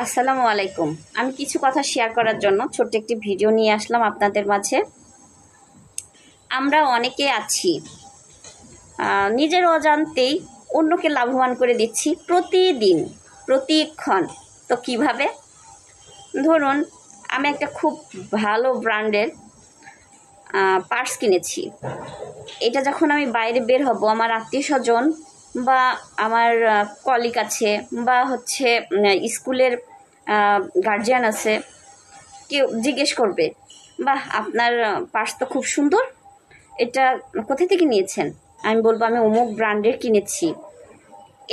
আসসালামু আলাইকুম। আমি কিছু কথা শেয়ার করার জন্য ছোট্ট একটি ভিডিও নিয়ে আসলাম আপনাদের মাঝে। আমরা অনেকে আছি নিজের অজান্তেই অন্যকে লাভবান করে দিচ্ছি প্রতিদিন, প্রতিক্ষণ। তো কিভাবে? ধরুন, আমি একটা খুব ভালো ব্র্যান্ডের পার্স কিনেছি। এটা যখন আমি বাইরে বের হব, আমার আত্মীয় স্বজন বা আমার কলিগ আছে বা হচ্ছে স্কুলের গার্জিয়ান আছে, কেউ জিজ্ঞেস করবে, বাহ, আপনার পার্স তো খুব সুন্দর, এটা কোথা থেকে নিয়েছেন? আমি বলবো আমি অমুক ব্র্যান্ডের কিনেছি,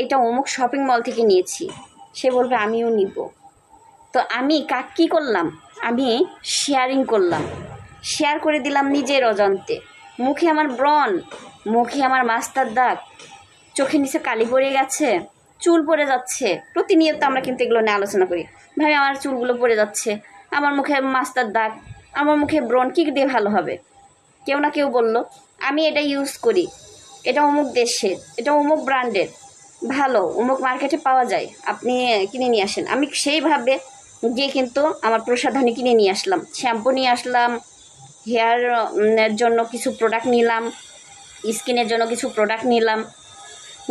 এটা অমুক শপিং মল থেকে নিয়েছি। সে বলবে আমিও নিব। তো আমি কী করলাম? আমি শেয়ারিং করলাম, শেয়ার করে দিলাম নিজের অজান্তে। মুখে আমার ব্রণ, মুখে আমার মাস্টার দাগ, চোখের নিচে কালি পড়ে গেছে, চুল পড়ে যাচ্ছে। প্রতিনিয়ত আমরা কিন্তু এগুলো নিয়ে আলোচনা করি, ভাই আমার চুলগুলো পড়ে যাচ্ছে, আমার মুখে মাস্টার দাগ, আমার মুখে ব্রণ, কী দিয়ে ভালো হবে? কেউ না কেউ বলল আমি এটা ইউজ করি, এটা অমুক দেশের, এটা অমুক ব্র্যান্ডের, ভালো, অমুক মার্কেটে পাওয়া যায়, আপনি কিনে নিয়ে আসেন। আমি সেইভাবে গিয়ে কিন্তু আমার প্রসাধনী কিনে নিয়ে আসলাম, শ্যাম্পু নিয়ে আসলাম, হেয়ার জন্য কিছু প্রোডাক্ট নিলাম, স্কিনের জন্য কিছু প্রোডাক্ট নিলাম,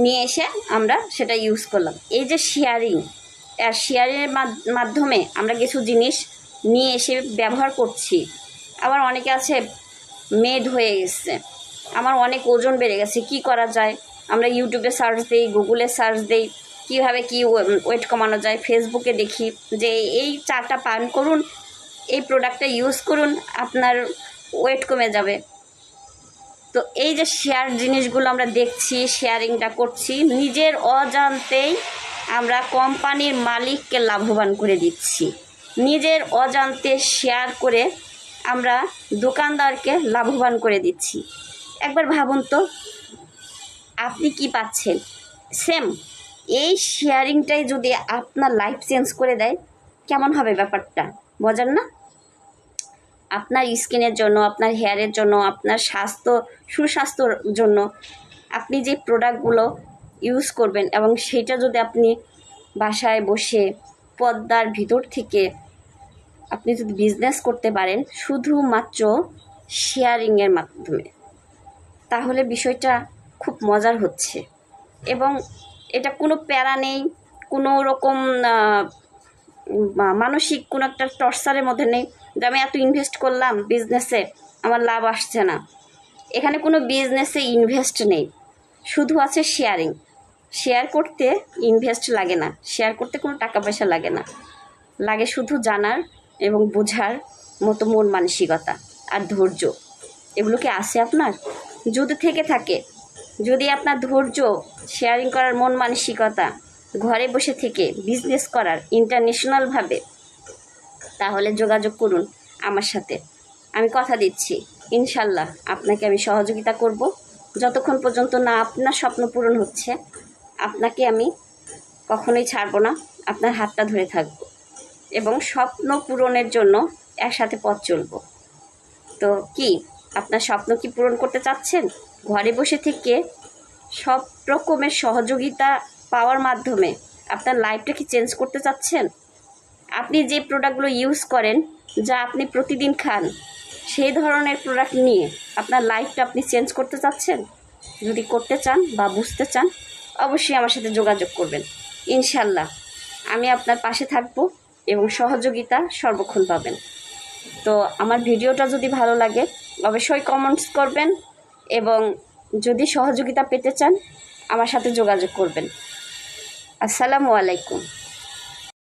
নিয়ে এসে আমরা সেটা ইউজ করলাম। এই যে শেয়ারিং, শেয়ারের মাধ্যমে আমরা কিছু জিনিস নিয়ে এসে ব্যবহার করছি। আবার অনেকে আছে মেদ হয়ে গেছে, আমার অনেক ওজন বেড়ে গেছে, কি করা যায়? আমরা ইউটিউবে সার্চ দিই, গুগলে সার্চ দিই, কীভাবে কি ওয়েট কমানো যায়। ফেসবুকে দেখি যে এই চাটা পান করুন, এই প্রোডাক্টটা ইউজ করুন, আপনার ওয়েট কমে যাবে। তো এই যে শেয়ার জিনিসগুলো আমরা দেখছি, শেয়ারিংটা করছি, নিজের অজান্তেই আমরা কোম্পানির মালিককে লাভবান করে দিচ্ছি। নিজের অজান্তে শেয়ার করে আমরা দোকানদারকে লাভবান করে দিচ্ছি। একবার ভাবুন তো, আপনি কি পাচ্ছেন? সেম এই শেয়ারিংটাই যদি আপনার লাইফ চেঞ্জ করে দেয়, কেমন হবে ব্যাপারটা? মজার না? আপনার স্কিনের জন্য, আপনার হেয়ারের জন্য, আপনার সুস্বাস্থ্যর জন্য আপনি যে প্রোডাক্টগুলো ইউজ করবেন, এবং সেটা যদি আপনি বাসায় বসে পর্দার ভিতর থেকে আপনি যদি বিজনেস করতে পারেন শুধুমাত্র শেয়ারিংয়ের মাধ্যমে, তাহলে বিষয়টা খুব মজার হচ্ছে। এবং এটা কোনো প্যারা নেই, কোনো রকম মানসিক কোনো একটা টর্চারের মধ্যে নেই যে আমি এত ইনভেস্ট করলাম বিজনেসে, আমার লাভ আসছে না। এখানে কোনো বিজনেসে ইনভেস্ট নেই, শুধু আছে শেয়ারিং। শেয়ার করতে ইনভেস্ট লাগে না, শেয়ার করতে কোনো টাকা পয়সা লাগে না, লাগে শুধু জানার এবং বোঝার মতো মন মানসিকতা আর ধৈর্য। এগুলো কি আছে আপনার? যদি থেকে থাকে, যদি আপনার ধৈর্য, শেয়ারিং করার মন মানসিকতা, ঘরে বসে থেকে বিজনেস করার ইন্টারন্যাশনালভাবে, তাহলে যোগাযোগ করুন আমার সাথে। আমি কথা দিচ্ছি, ইনশাল্লাহ আপনাকে আমি সহযোগিতা করব। যতক্ষণ পর্যন্ত না আপনার স্বপ্ন পূরণ হচ্ছে, আপনাকে আমি কখনোই ছাড়ব না, আপনার হাতটা ধরে থাকব এবং স্বপ্ন পূরণের জন্য একসাথে পথ চলব। তো কি আপনার স্বপ্ন কি পূরণ করতে চাচ্ছেন? ঘরে বসে থেকে সব রকমের সহযোগিতা পাওয়ার মাধ্যমে আপনার লাইফটা কি চেঞ্জ করতে চাচ্ছেন? আপনি যে প্রোডাক্টগুলো ইউজ করেন, যা আপনি প্রতিদিন খান, সেই ধরনের প্রোডাক্ট নিয়ে আপনার লাইফটা আপনি চেঞ্জ করতে চাচ্ছেন? যদি করতে চান বা বুঝতে চান, অবশ্যই আমার সাথে যোগাযোগ করবেন। ইনশাল্লাহ আমি আপনার পাশে থাকব এবং সহযোগিতা সর্বক্ষণ পাবেন। তো আমার ভিডিওটা যদি ভালো লাগে অবশ্যই কমেন্টস করবেন, এবং যদি সহযোগিতা পেতে চান আমার সাথে যোগাযোগ করবেন। আসসালামু আলাইকুম।